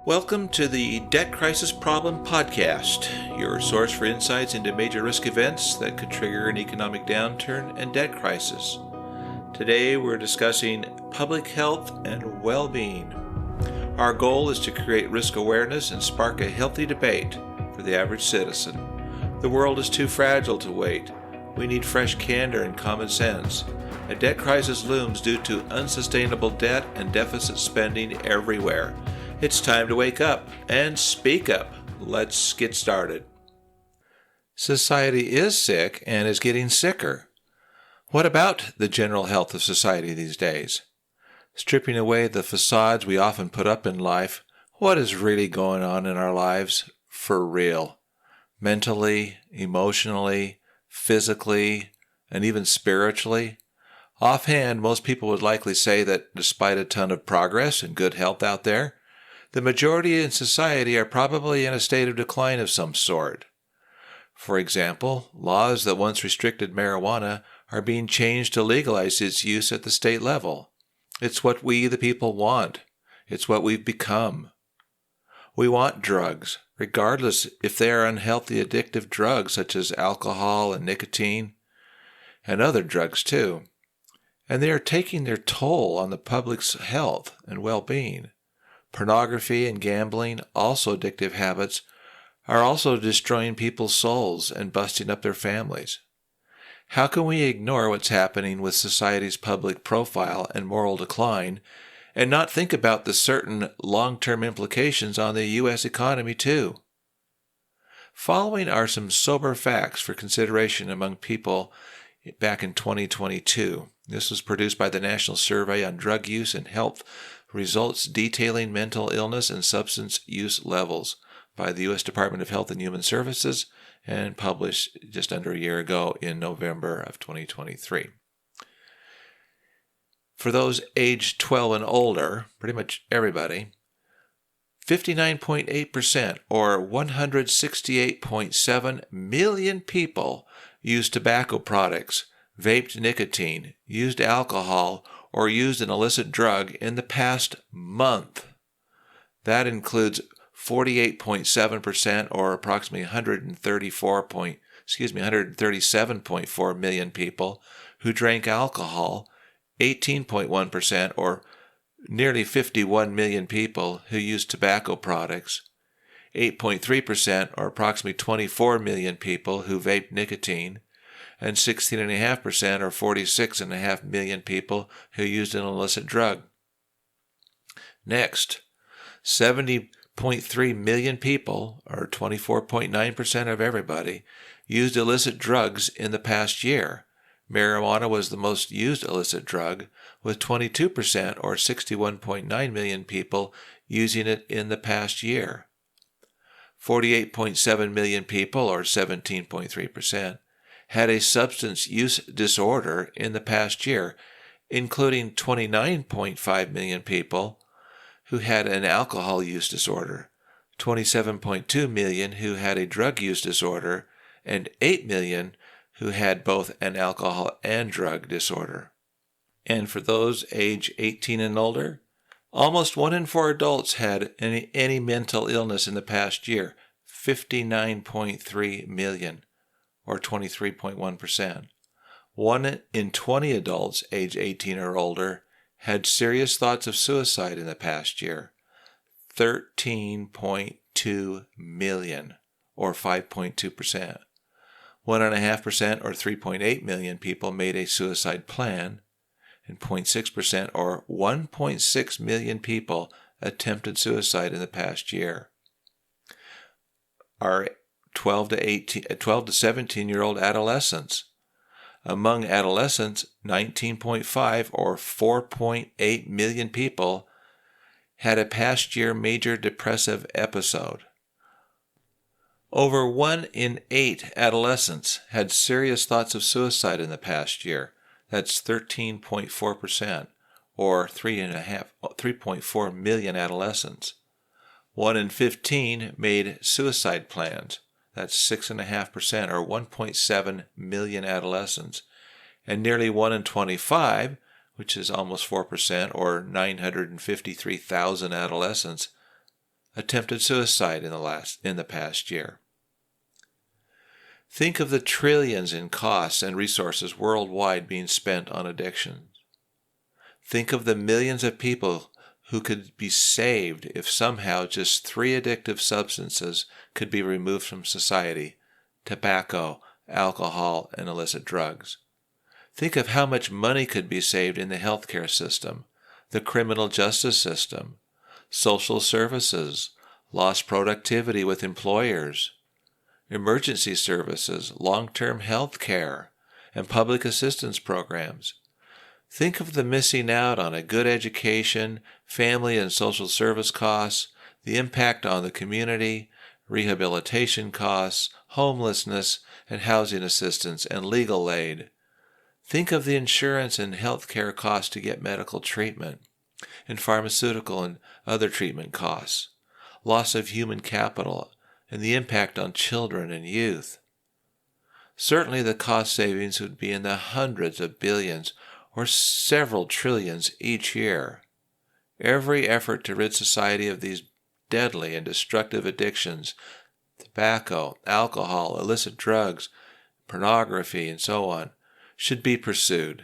Welcome to the Debt Crisis Problem Podcast, your source for insights into major risk events that could trigger an economic downturn and debt crisis. Today we're discussing public health and well-being. Our goal is to create risk awareness and spark a healthy debate for the average citizen. The world is too fragile to wait. We need fresh candor and common sense. A debt crisis looms due to unsustainable debt and deficit spending everywhere. It's time to wake up and speak up. Let's get started. Society is sick and is getting sicker. What about the general health of society these days? Stripping away the facades we often put up in life, what is really going on in our lives for real? Mentally, emotionally, physically, and even spiritually? Offhand, most people would likely say that despite a ton of progress and good health out there, the majority in society are probably in a state of decline of some sort. For example, laws that once restricted marijuana are being changed to legalize its use at the state level. It's what we, the people, want. It's what we've become. We want drugs, regardless if they are unhealthy addictive drugs such as alcohol and nicotine, and other drugs too. And they are taking their toll on the public's health and well-being. Pornography and gambling, also addictive habits, are also destroying people's souls and busting up their families. How can we ignore what's happening with society's public profile and moral decline and not think about the certain long-term implications on the U.S. economy too? Following are some sober facts for consideration among people back in 2022. This was produced by the National Survey on Drug Use and Health Results detailing mental illness and substance use levels by the U.S. Department of Health and Human Services and published just under a year ago in November of 2023. For those aged 12 and older, pretty much everybody, 59.8% or 168.7 million people used tobacco products, vaped nicotine, used alcohol, or used an illicit drug in the past month. That includes 48.7% or approximately 137.4 million people who drank alcohol, 18.1% or nearly 51 million people who used tobacco products, 8.3% or approximately 24 million people who vaped nicotine, and 16.5% or 46.5 million people who used an illicit drug. Next, 70.3 million people, or 24.9% of everybody, used illicit drugs in the past year. Marijuana was the most used illicit drug, with 22% or 61.9 million people using it in the past year. 48.7 million people, or 17.3%, had a substance use disorder in the past year, including 29.5 million people who had an alcohol use disorder, 27.2 million who had a drug use disorder, and 8 million who had both an alcohol and drug disorder. And for those age 18 and older, almost 1 in 4 adults had any mental illness in the past year, 59.3 million. Or 23.1%. 1 in 20 adults age 18 or older had serious thoughts of suicide in the past year. 13.2 million, or 5.2%. 1.5% or 3.8 million people made a suicide plan, and 0.6% or 1.6 million people attempted suicide in the past year. Our 12 to 17-year-old adolescents. Among adolescents, 19.5 or 4.8 million people had a past year major depressive episode. Over 1 in 8 adolescents had serious thoughts of suicide in the past year. That's 13.4%, or 3.4 million adolescents. 1 in 15 made suicide plans. That's 6.5%, or 1.7 million adolescents. And nearly 1 in 25, which is almost 4%, or 953,000 adolescents, attempted suicide in the past year. Think of the trillions in costs and resources worldwide being spent on addictions. Think of the millions of people who could be saved if somehow just 3 addictive substances could be removed from society: tobacco, alcohol, and illicit drugs. Think of how much money could be saved in the healthcare system, the criminal justice system, social services, lost productivity with employers, emergency services, long-term health care, and public assistance programs. Think of the missing out on a good education, family and social service costs, the impact on the community, rehabilitation costs, homelessness and housing assistance, and legal aid. Think of the insurance and health care costs to get medical treatment, and pharmaceutical and other treatment costs, loss of human capital, and the impact on children and youth. Certainly the cost savings would be in the hundreds of billions or several trillions each year. Every effort to rid society of these deadly and destructive addictions, tobacco, alcohol, illicit drugs, pornography, and so on, should be pursued.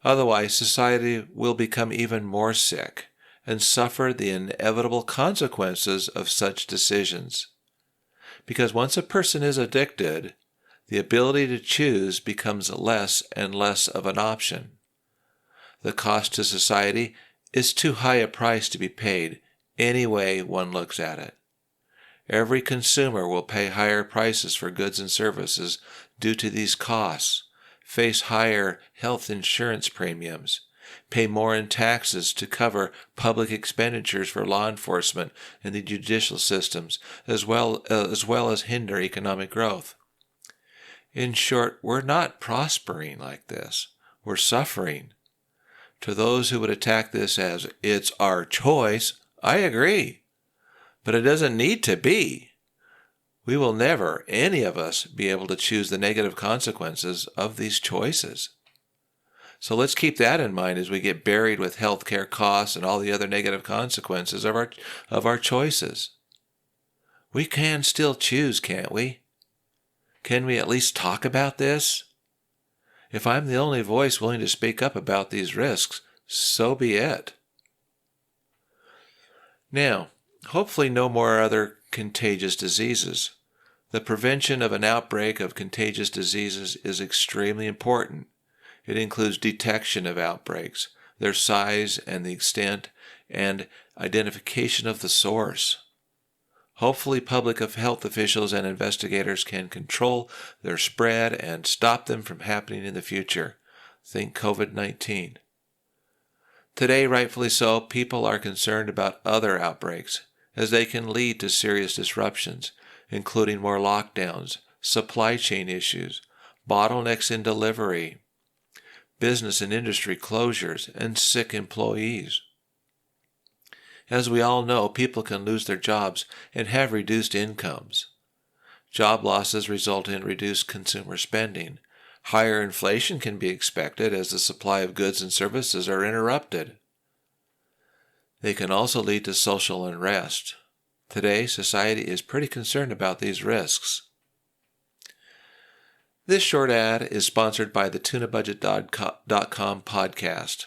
Otherwise, society will become even more sick and suffer the inevitable consequences of such decisions. Because once a person is addicted, the ability to choose becomes less and less of an option. The cost to society is too high a price to be paid any way one looks at it. Every consumer will pay higher prices for goods and services due to these costs, face higher health insurance premiums, pay more in taxes to cover public expenditures for law enforcement and the judicial systems, as well as hinder economic growth. In short, we're not prospering like this. We're suffering. To those who would attack this as, it's our choice, I agree. But it doesn't need to be. We will never, any of us, be able to choose the negative consequences of these choices. So let's keep that in mind as we get buried with healthcare costs and all the other negative consequences of our choices. We can still choose, can't we? Can we at least talk about this? If I'm the only voice willing to speak up about these risks, so be it. Now, hopefully no more other contagious diseases. The prevention of an outbreak of contagious diseases is extremely important. It includes detection of outbreaks, their size and the extent, and identification of the source. Hopefully public health officials and investigators can control their spread and stop them from happening in the future. Think COVID-19. Today, rightfully so, people are concerned about other outbreaks, as they can lead to serious disruptions, including more lockdowns, supply chain issues, bottlenecks in delivery, business and industry closures, and sick employees. As we all know, people can lose their jobs and have reduced incomes. Job losses result in reduced consumer spending. Higher inflation can be expected as the supply of goods and services are interrupted. They can also lead to social unrest. Today, society is pretty concerned about these risks. This short ad is sponsored by the TunaBudget.com podcast.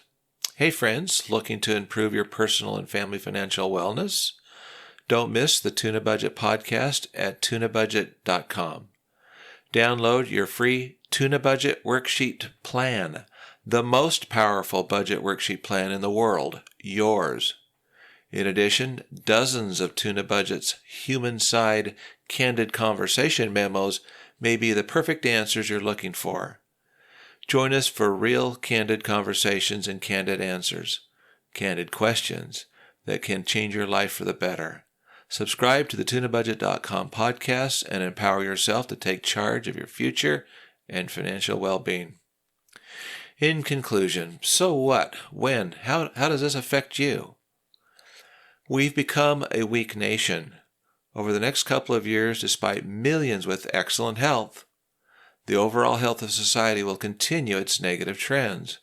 Hey friends, looking to improve your personal and family financial wellness? Don't miss the Tuna Budget podcast at TunaBudget.com. Download your free Tuna Budget Worksheet Plan, the most powerful budget worksheet plan in the world, yours. In addition, dozens of Tuna Budget's human-side candid conversation memos may be the perfect answers you're looking for. Join us for real candid conversations and candid answers, candid questions that can change your life for the better. Subscribe to the TunaBudget.com podcast and empower yourself to take charge of your future and financial well-being. In conclusion, so what? When? How does this affect you? We've become a weak nation. Over the next couple of years, despite millions with excellent health, the overall health of society will continue its negative trends.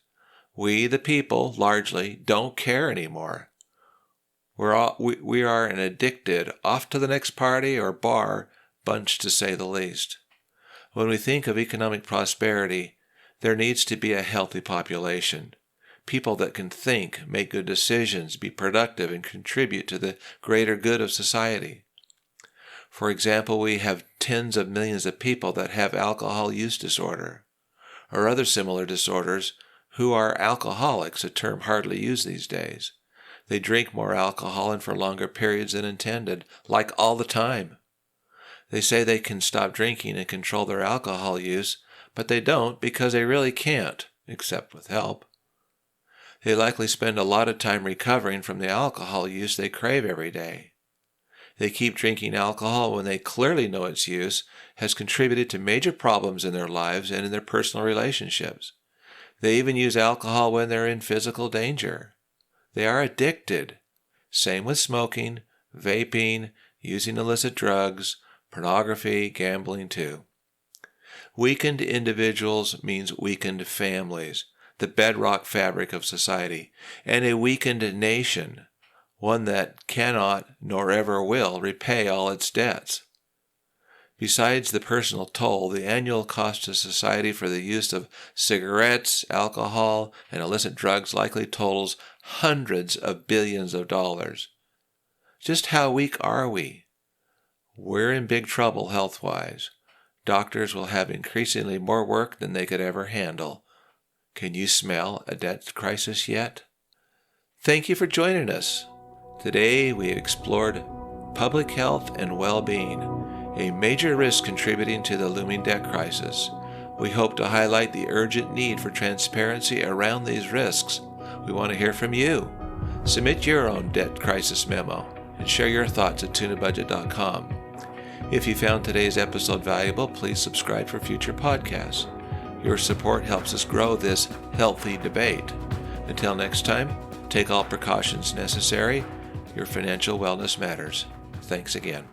We, the people, largely, don't care anymore. We are an addicted, off to the next party or bar bunch, to say the least. When we think of economic prosperity, there needs to be a healthy population. People that can think, make good decisions, be productive, and contribute to the greater good of society. For example, we have tens of millions of people that have alcohol use disorder, or other similar disorders, who are alcoholics, a term hardly used these days. They drink more alcohol and for longer periods than intended, like all the time. They say they can stop drinking and control their alcohol use, but they don't because they really can't, except with help. They likely spend a lot of time recovering from the alcohol use they crave every day. They keep drinking alcohol when they clearly know its use has contributed to major problems in their lives and in their personal relationships. They even use alcohol when they're in physical danger. They are addicted. Same with smoking, vaping, using illicit drugs, pornography, gambling too. Weakened individuals means weakened families, the bedrock fabric of society, and a weakened nation, one that cannot nor ever will repay all its debts. Besides the personal toll, the annual cost to society for the use of cigarettes, alcohol, and illicit drugs likely totals hundreds of billions of dollars. Just how weak are we? We're in big trouble health-wise. Doctors will have increasingly more work than they could ever handle. Can you smell a debt crisis yet? Thank you for joining us. Today we explored public health and well-being, a major risk contributing to the looming debt crisis. We hope to highlight the urgent need for transparency around these risks. We want to hear from you. Submit your own debt crisis memo and share your thoughts at tunabudget.com. If you found today's episode valuable, please subscribe for future podcasts. Your support helps us grow this healthy debate. Until next time, take all precautions necessary. Your financial wellness matters. Thanks again.